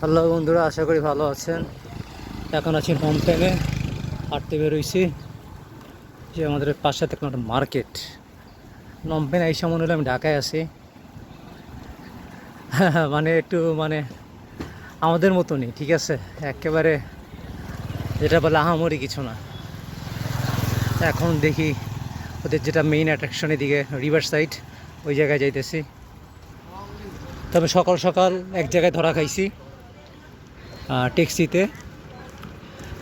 Hello বন্ধুরা, আশা করি ভালো আছেন। এখন আছি নমপেনে, হাঁটতে বেরোইছি। যে আমাদের পাশে থেকে একটা মার্কেট, নমপেন এই মনে হলো আমি ঢাকায় আছি। মানে একটু আমাদের মতনই, ঠিক আছে, একেবারে যেটা বলে আহামরি কিছু না। এখন দেখি ওদের যেটা মেইন অ্যাট্রাকশন, এদিকে রিভার সাইড, ওই জায়গায় যাইতেছি। তবে সকাল সকাল এক জায়গায় ধরা খাইছি ট্যাক্সিতে।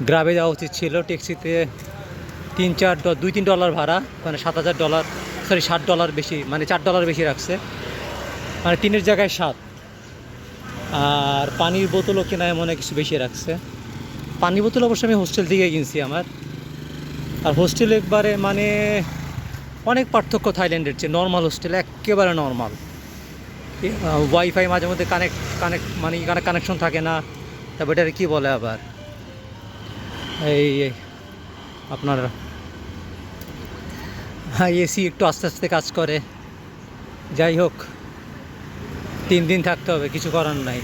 গ্রামে যাওয়া উচিত ছিল, ট্যাক্সিতে $2-3 ভাড়া, মানে $7,000, সরি $60 বেশি, মানে $4 বেশি রাখছে, মানে 3-এর জায়গায় 7। আর পানির বোতলও কেনায় মনে কিছু বেশি রাখছে। পানির বোতল অবশ্য আমি হোস্টেল থেকে কিনছি আমার। আর হোস্টেল একবারে মানে অনেক পার্থক্য থাইল্যান্ডের চেয়ে। নর্মাল হোস্টেল একেবারে নর্মাল। ওয়াইফাই মাঝে মধ্যে কানেকশন থাকে না। তারপর এটার কী বলে আবার, এই আপনার এসি একটু আস্তে আস্তে কাজ করে। যাই হোক, 3 দিন থাকতে হবে, কিছু করার নাই।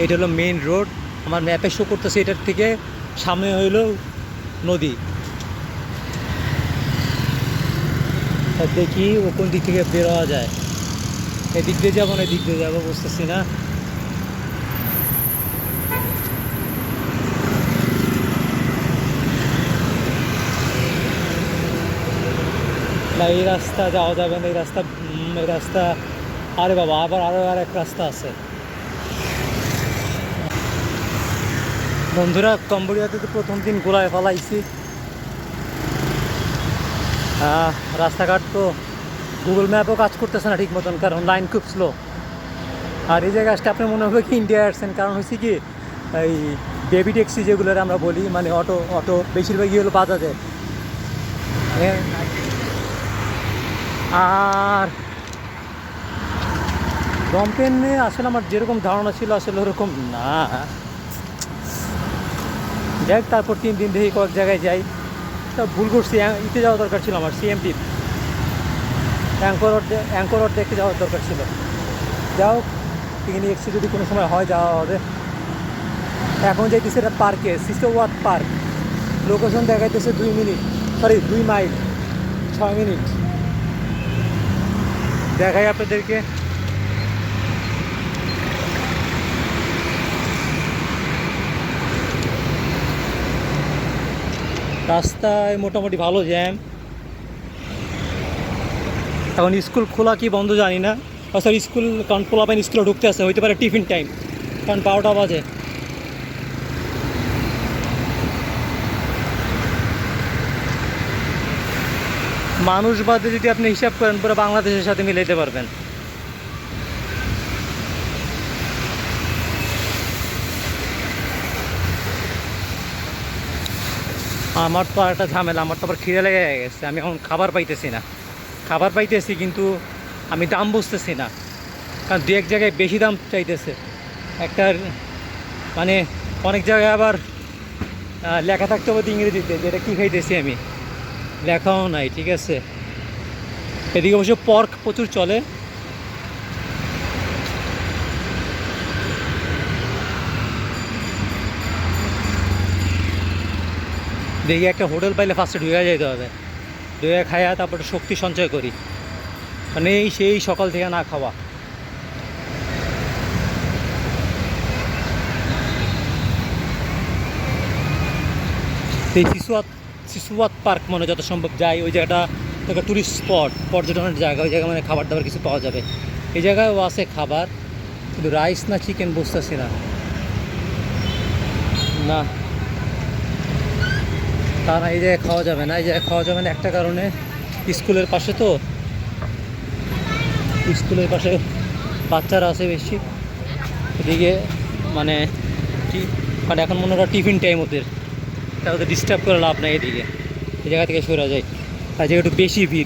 এটা হলো মেইন রোড, আমার ম্যাপে শো করতেছে এটার থেকে সামনে হইল নদী। দেখি ও কোন দিক থেকে বেরোয়া যায়। এদিক দিয়ে যাবো না এদিক দিয়ে যাবো বুঝতেছি না। না, এই রাস্তা যাওয়া যাবে না, এই রাস্তা আরে বাবা, আরও এক রাস্তা আছে। বন্ধুরা, কম্বোডিয়াতে তো প্রথম দিন গোলায় ফেলাইছি। রাস্তাঘাট তো গুগল ম্যাপও কাজ করতেছে না ঠিক মতন, কারণ লাইন খুব স্লো। আর এই জায়গায় আসতে আপনার মনে হবে কি ইন্ডিয়া আসছেন, কারণ হচ্ছে কি এই বেবি ট্যাক্সি যেগুলোর আমরা বলি, মানে অটো বেশিরভাগই হলো বাজাজে। আর নমপেনে আসলে আমার যেরকম ধারণা ছিল আসলে ওরকম না। যাই, তারপর 3 দিন দেখি কয়েক জায়গায় যাই। তা ভুল করছি, ইতে যাওয়া দরকার ছিল আমার, সিএমটি অ্যাঙ্কর রোড দেখতে যাওয়ার দরকার ছিল। যাও, পিকনিক এক্সি যদি কোনো সময় হয় যাওয়া হবে। এখন যাইতেছে এটা পার্কে, সিস্টোওয়াত পার্ক। লোকেশন দেখাইতেছে 2 মাইল 6 মিনিট। দেখাই আপনাদেরকে। রাস্তায় মোটামুটি ভালো জ্যাম। এখন স্কুল খোলা কি বন্ধ জানি না। সরি, স্কুল, কারণ পোলাপাইন স্কুলে ঢুকতে আসে, হইতে পারে টিফিন টাইম, কারণ 12টা বাজে। মানুষ বাদে যদি আপনি হিসাব করেন, পুরো বাংলাদেশের সাথে মিলাইতে পারবেন। আমার তো আর একটা ঝামেলা, আমার তো আবার খিদে লেগে গেছে। আমি এখন খাবার পাইতেছি না। খাবার পাইতেছি কিন্তু আমি দাম বুঝতেছি না, কারণ 2-1 জায়গায় বেশি দাম চাইতেছে। একটার মানে অনেক জায়গায় আবার লেখা থাকতে হবে ইংরেজিতে, যেটা কী খাইতেছি আমি, লেখাও নাই, ঠিক আছে। এদিকে অবশ্য পর্ক প্রচুর চলে। দেখি একটা হোটেল পাইলে ফার্স্টে ঢুকে যেতে হবে, ঢুকে খাইয়া তারপরে শক্তি সঞ্চয় করি, মানে সেই সকাল থেকে না খাওয়া। এই শিশুয়াত পার্ক মনে যত সম্ভব যাই, ওই জায়গাটা একটা টুরিস্ট স্পট, পর্যটনের জায়গা। ওই জায়গায় মানে খাবার দাবার কিছু পাওয়া যাবে। এই জায়গায়ও আছে খাবার, কিন্তু রাইস না চিকেন বুঝতেছি না। না, তা না, এই জায়গায় খাওয়া যাবে না। এই জায়গায় খাওয়া যাবে না একটা কারণে, স্কুলের পাশে তো, স্কুলের পাশে বাচ্চারা আছে বেশি। এদিকে মানে কি, মানে এখন মনে হয় টিফিন টাইম ওদের, তা ওদের ডিস্টার্ব করে লাভ নাই। এদিকে এই জায়গা থেকে সরে যায়। আর জায়গা একটু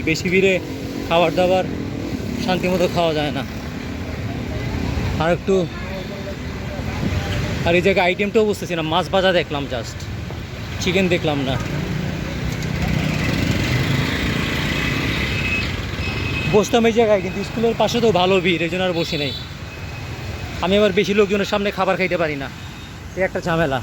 বেশি ভিড়ে খাবার দাবার শান্তি মতো খাওয়া যায় না। আর একটু, আর এই জায়গায় আইটেমটাও বুঝতেছি না। মাছ ভাজা দেখলাম জাস্ট, চিকেন দেখলাম না। বসতাম এই জায়গায়, কিন্তু স্কুলের পাশে তো ভালো ভিড়, এই জন্য আর বসি নাই। আমি আবার বেশি লোকজনের সামনে খাবার খাইতে পারি না, এই একটা ঝামেলা।